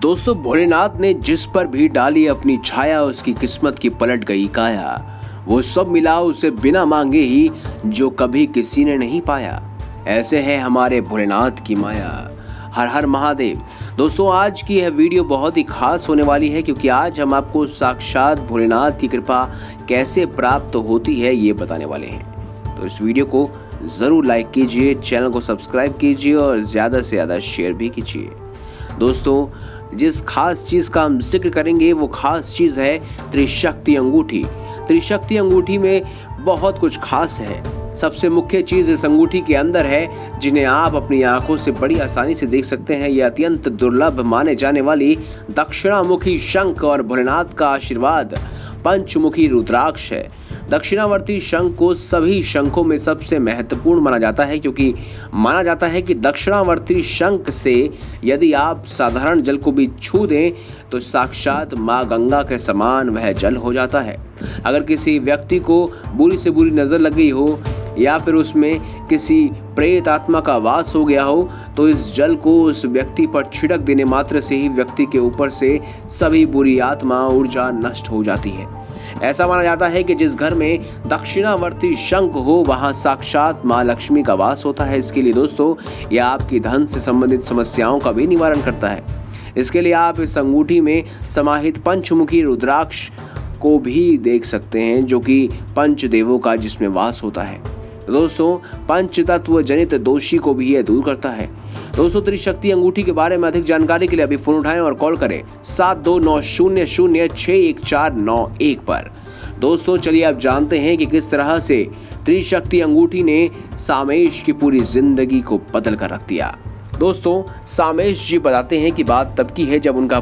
दोस्तों, भोलेनाथ ने जिस पर भी डाली अपनी छाया, उसकी किस्मत की पलट गई काया। वो सब मिला उसे बिना मांगे ही, जो कभी किसी ने नहीं पाया। ऐसे है हमारे भोलेनाथ की माया। हर हर महादेव। दोस्तों, आज की यह वीडियो बहुत ही खास होने वाली है, क्योंकि आज हम आपको साक्षात भोलेनाथ की कृपा कैसे प्राप्त होती है ये बताने वाले हैं। तो इस वीडियो को ज़रूर लाइक कीजिए, चैनल को सब्सक्राइब कीजिए और ज़्यादा से ज़्यादा शेयर भी कीजिए। दोस्तों, जिस खास चीज़ का हम जिक्र करेंगे वो खास चीज़ है त्रिशक्ति अंगूठी। त्रिशक्ति अंगूठी में बहुत कुछ खास है। सबसे मुख्य चीज़ इस अंगूठी के अंदर है, जिन्हें आप अपनी आंखों से बड़ी आसानी से देख सकते हैं। यह अत्यंत दुर्लभ माने जाने वाली दक्षिणामुखी शंख और भोलेनाथ का आशीर्वाद पंचमुखी रुद्राक्ष है। दक्षिणावर्ती शंख को सभी शंखों में सबसे महत्वपूर्ण माना जाता है, क्योंकि माना जाता है कि दक्षिणावर्ती शंख से यदि आप साधारण जल को भी छू दें तो साक्षात माँ गंगा के समान वह जल हो जाता है। अगर किसी व्यक्ति को बुरी से बुरी नज़र लग गई हो या फिर उसमें किसी प्रेत आत्मा का वास हो गया हो, तो इस जल को उस व्यक्ति पर छिड़क देने मात्र से ही व्यक्ति के ऊपर से सभी बुरी आत्मा ऊर्जा नष्ट हो जाती है। ऐसा माना जाता है कि जिस घर में दक्षिणावर्ती शंख हो वहां साक्षात माँ लक्ष्मी का वास होता है। इसके लिए दोस्तों, यह आपकी धन से संबंधित समस्याओं का भी निवारण करता है। इसके लिए आप इस अंगूठी में समाहित पंचमुखी रुद्राक्ष को भी देख सकते हैं, जो कि पंचदेवों का जिसमें वास होता है। दोस्तों, पंचतत्व जनित दोषी को भी यह दूर करता है। दोस्तों, त्रिशक्ति अंगूठी के बारे में अधिक जानकारी के लिए अभी फोन उठाएं और कॉल करें 7290061491 पर। दोस्तों, चलिए आप जानते हैं कि किस तरह से त्रिशक्ति अंगूठी ने सामेश की पूरी जिंदगी को बदल कर रख दिया। दोस्तों, सामेश जी बताते हैं कि बात तब की है जब उनका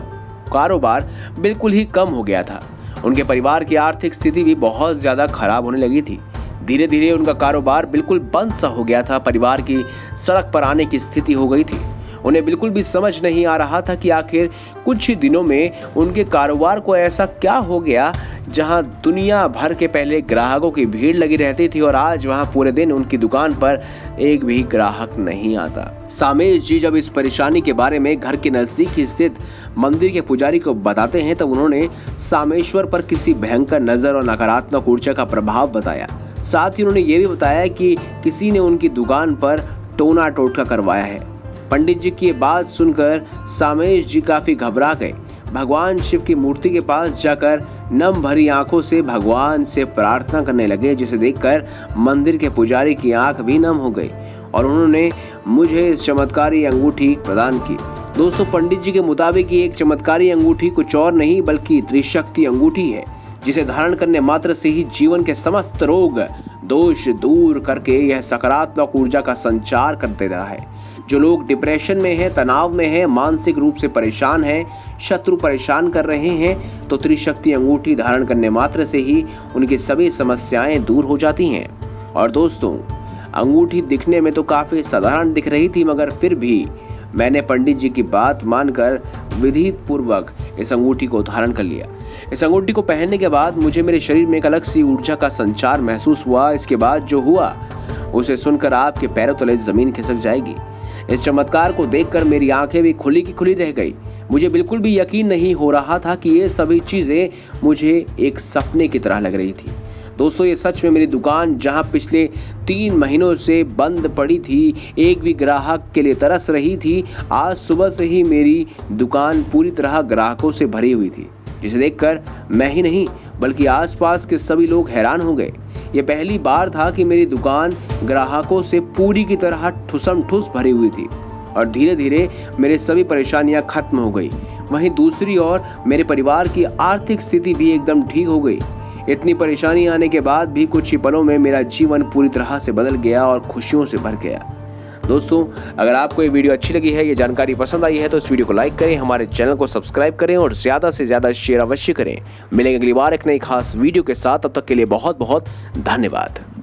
कारोबार बिल्कुल ही कम हो गया था। उनके परिवार की आर्थिक स्थिति भी बहुत ज्यादा खराब होने लगी थी। धीरे धीरे उनका कारोबार बिल्कुल बंद सा हो गया था। परिवार की सड़क पर आने की स्थिति हो गई थी। उन्हें बिल्कुल भी समझ नहीं आ रहा था कि आखिर कुछ ही दिनों में उनके कारोबार को ऐसा क्या हो गया, जहां दुनिया भर के पहले ग्राहकों की भीड़ लगी रहती थी और आज वहां पूरे दिन उनकी दुकान पर एक भी ग्राहक नहीं आता। सामेश जी जब इस परेशानी के बारे में घर के नजदीक स्थित मंदिर के पुजारी को बताते हैं, तब उन्होंने सामेश्वर पर किसी भयंकर नजर और नकारात्मक ऊर्जा का प्रभाव बताया। साथ ही उन्होंने ये भी बताया कि किसी ने उनकी दुकान पर टोना टोटका करवाया है। पंडित जी की बात सुनकर सामेश जी काफी घबरा गए। भगवान शिव की मूर्ति के पास जाकर नम भरी आंखों से भगवान से प्रार्थना करने लगे, जिसे देखकर मंदिर के पुजारी की आंख भी नम हो गई और उन्होंने मुझे इस चमत्कारी अंगूठी प्रदान की। दोस्तों, पंडित जी के मुताबिक ये एक चमत्कारी अंगूठी कुछ और नहीं बल्कि त्रिशक्ति अंगूठी है, जिसे धारण करने मात्र से ही जीवन के समस्त रोग दोष दूर करके यह सकारात्मक ऊर्जा का संचार कर देता है। जो लोग डिप्रेशन में हैं, तनाव में हैं, मानसिक रूप से परेशान हैं, शत्रु परेशान कर रहे हैं, तो त्रिशक्ति अंगूठी धारण करने मात्र से ही उनकी सभी समस्याएं दूर हो जाती हैं। और दोस्तों, अंगूठी दिखने में तो काफ़ी साधारण दिख रही थी, मगर फिर भी मैंने पंडित जी की बात मानकर विधि पूर्वक इस अंगूठी को धारण कर लिया। इस अंगूठी को पहनने के बाद मुझे मेरे शरीर में एक अलग सी ऊर्जा का संचार महसूस हुआ। इसके बाद जो हुआ उसे सुनकर आपके पैरों तले जमीन खिसक जाएगी। इस चमत्कार को देखकर मेरी आंखें भी खुली की खुली रह गई। मुझे बिल्कुल भी यकीन नहीं हो रहा था कि ये सभी चीज़ें मुझे एक सपने की तरह लग रही थी। दोस्तों, ये सच में मेरी दुकान, जहां पिछले 3 महीनों से बंद पड़ी थी, एक भी ग्राहक के लिए तरस रही थी, आज सुबह से ही मेरी दुकान पूरी तरह ग्राहकों से भरी हुई थी, जिसे देखकर मैं ही नहीं बल्कि आसपास के सभी लोग हैरान हो गए। ये पहली बार था कि मेरी दुकान ग्राहकों से पूरी की तरह ठुसम ठुस भरी हुई थी और धीरे धीरे मेरे सभी परेशानियां खत्म हो गई। वहीं दूसरी ओर मेरे परिवार की आर्थिक स्थिति भी एकदम ठीक हो गई। इतनी परेशानी आने के बाद भी कुछ ही पलों में मेरा जीवन पूरी तरह से बदल गया और खुशियों से भर गया। दोस्तों, अगर आपको ये वीडियो अच्छी लगी है, ये जानकारी पसंद आई है, तो इस वीडियो को लाइक करें, हमारे चैनल को सब्सक्राइब करें और ज़्यादा से ज़्यादा शेयर अवश्य करें। मिलेंगे अगली बार एक नई खास वीडियो के साथ। तब तक के लिए बहुत बहुत धन्यवाद।